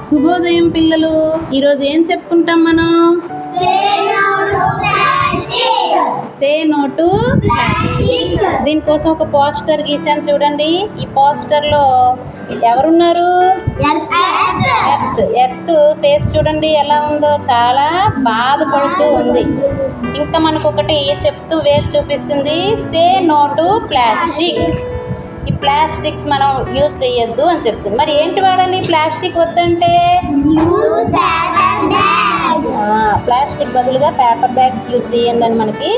శుభోదయం పిల్లలు. ఈరోజు ఏం చెప్పుకుంటాం మనం? Say no to plastic. దీనికోసం ఒక పోస్టర్ గీసాను చూడండి. ఈ పోస్టర్ లో ఎవరున్నారు? ఎర్త్ ఫేస్ చూడండి ఎలా ఉందో, చాలా బాధపడుతూ ఉంది. ఇంకా మనకు ఒకటి చెప్తూ వేరు చూపిస్తుంది, సే నో టు ప్లాస్టిక్. ఈ ప్లాస్టిక్స్ మనం యూజ్ చేయొద్దు అని చెప్తుంది. మరి ఏంటి వాడాలి ప్లాస్టిక్ వద్దంటే? ప్లాస్టిక్ బదులుగా పేపర్ బ్యాగ్స్ యూజ్ చేయండి అని మనకి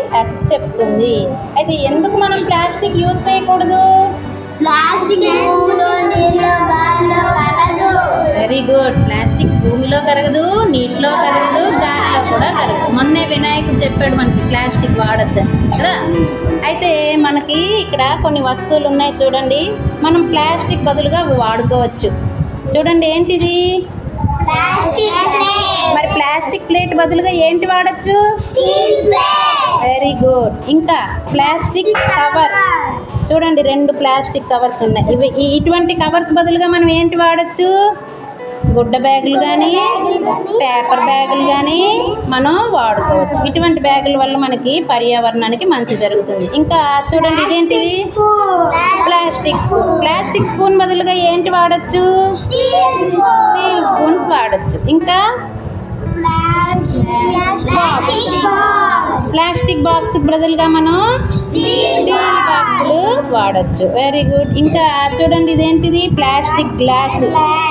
చెప్తుంది. అయితే ఎందుకు మనం ప్లాస్టిక్ యూజ్ చేయకూడదు? Very good. ప్లాస్టిక్ భూమిలో కరగదు, నీటిలో కరగదు, గాలిలో కూడా కరగదు. మొన్నే వినాయకుడు చెప్పాడు మనకి ప్లాస్టిక్ వాడద్దని కదా. అయితే మనకి ఇక్కడ కొన్ని వస్తువులు ఉన్నాయి చూడండి, మనం ప్లాస్టిక్ బదులుగా అవి వాడుకోవచ్చు. చూడండి ఏంటిది? మరి ప్లాస్టిక్ ప్లేట్ బదులుగా ఏంటి వాడచ్చు? Very good. ఇంకా ప్లాస్టిక్ కవర్ చూడండి, 2 ప్లాస్టిక్ కవర్స్ ఉన్నాయి. ఇటువంటి కవర్స్ బదులుగా మనం ఏంటి వాడచ్చు? గుడ్డ బ్యాగులు కానీ పేపర్ బ్యాగులు కానీ మనం వాడుకోవచ్చు. ఇటువంటి బ్యాగుల వల్ల మనకి పర్యావరణానికి మంచి జరుగుతుంది. ఇంకా చూడండి ఇదేంటిది? Plastic spoon. ప్లాస్టిక్ స్పూన్ బదులుగా ఏంటి వాడచ్చు? స్టీల్ స్పూన్స్ వాడచ్చు. ఇంకా ప్లాస్టిక్ బాక్స్ బదులుగా మనం స్టీల్ బాక్సులు వాడచ్చు. Very good. ఇంకా చూడండి ఇదేంటిది? ప్లాస్టిక్ గ్లాస్,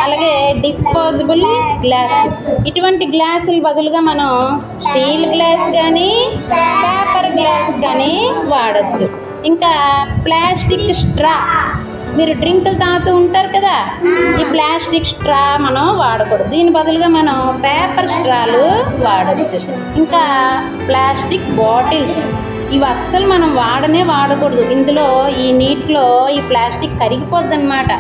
అలాగే డిస్పోజబుల్ గ్లాస్. ఇటువంటి గ్లాసుల బదులుగా మనం స్టీల్ గ్లాస్ కానీ పేపర్ గ్లాస్ కానీ వాడచ్చు. ఇంకా ప్లాస్టిక్ స్ట్రా, మీరు డ్రింకులు తాగుతూ ఉంటారు కదా, ఈ ప్లాస్టిక్ స్ట్రా మనం వాడకూడదు. దీని బదులుగా మనం పేపర్ స్ట్రాలు వాడచ్చు. ఇంకా ప్లాస్టిక్ బాటిల్స్, ఇవి అస్సలు మనం వాడకూడదు. ఇందులో ఈ నీటిలో ఈ ప్లాస్టిక్ కరిగిపోద్ది అన్నమాట.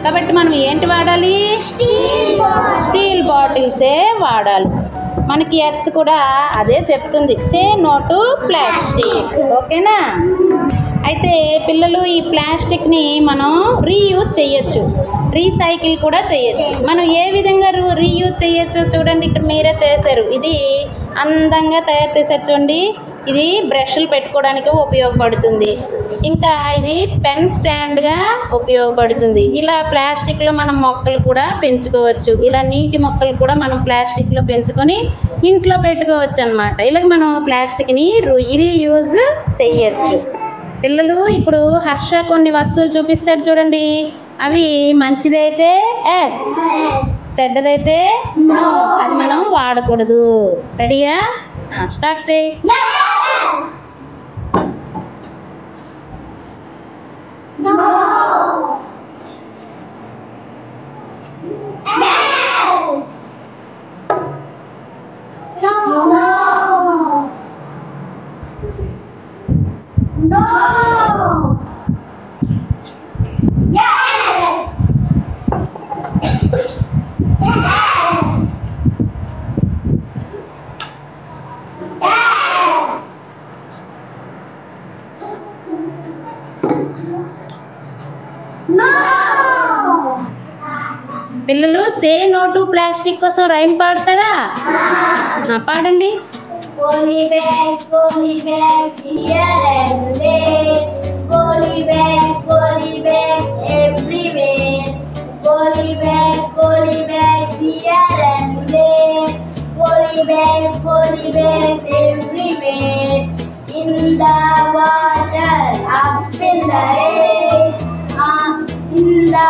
కాబట్టి మనం ఏంటి వాడాలి? స్టీల్ బాటిల్సే వాడాలి. మనకి ఎర్త్ కూడా అదే చెప్తుంది, సే నో టు ప్లాస్టిక్. ఓకేనా? అయితే పిల్లలు, ఈ ప్లాస్టిక్ని మనం రీయూజ్ చేయొచ్చు, రీసైకిల్ కూడా చేయొచ్చు. మనం ఏ విధంగా రీయూజ్ చేయొచ్చో చూడండి, ఇక్కడ మీరే చేశారు. ఇది అందంగా తయారు చేశారు చూడండి. ఇది బ్రష్లు పెట్టుకోవడానికి ఉపయోగపడుతుంది. ఇంకా ఇది పెన్ స్టాండ్గా ఉపయోగపడుతుంది. ఇలా ప్లాస్టిక్లో మనం మొక్కలు కూడా పెంచుకోవచ్చు. ఇలా నీటి మొక్కలు కూడా మనం ప్లాస్టిక్లో పెంచుకొని ఇంట్లో పెట్టుకోవచ్చు అన్నమాట. ఇలా మనం ప్లాస్టిక్ని రీయూజ్ చేయొచ్చు. పిల్లలు, ఇప్పుడు హర్ష కొన్ని వస్తువులు చూపిస్తాడు చూడండి. అవి మంచిదైతే ఎస్, చెడ్డదైతే నో. అది మనం వాడకూడదు. రెడీయా? స్టార్ట్ చేయి. పిల్లలు, సే నో టు ప్లాస్టిక్ కోసం రైమ్ పాడతారా? పాడండి. Poly bags here and there. Poly bags everywhere. Poly bags here and there. Poly bags everywhere. In the water, up in the air. In the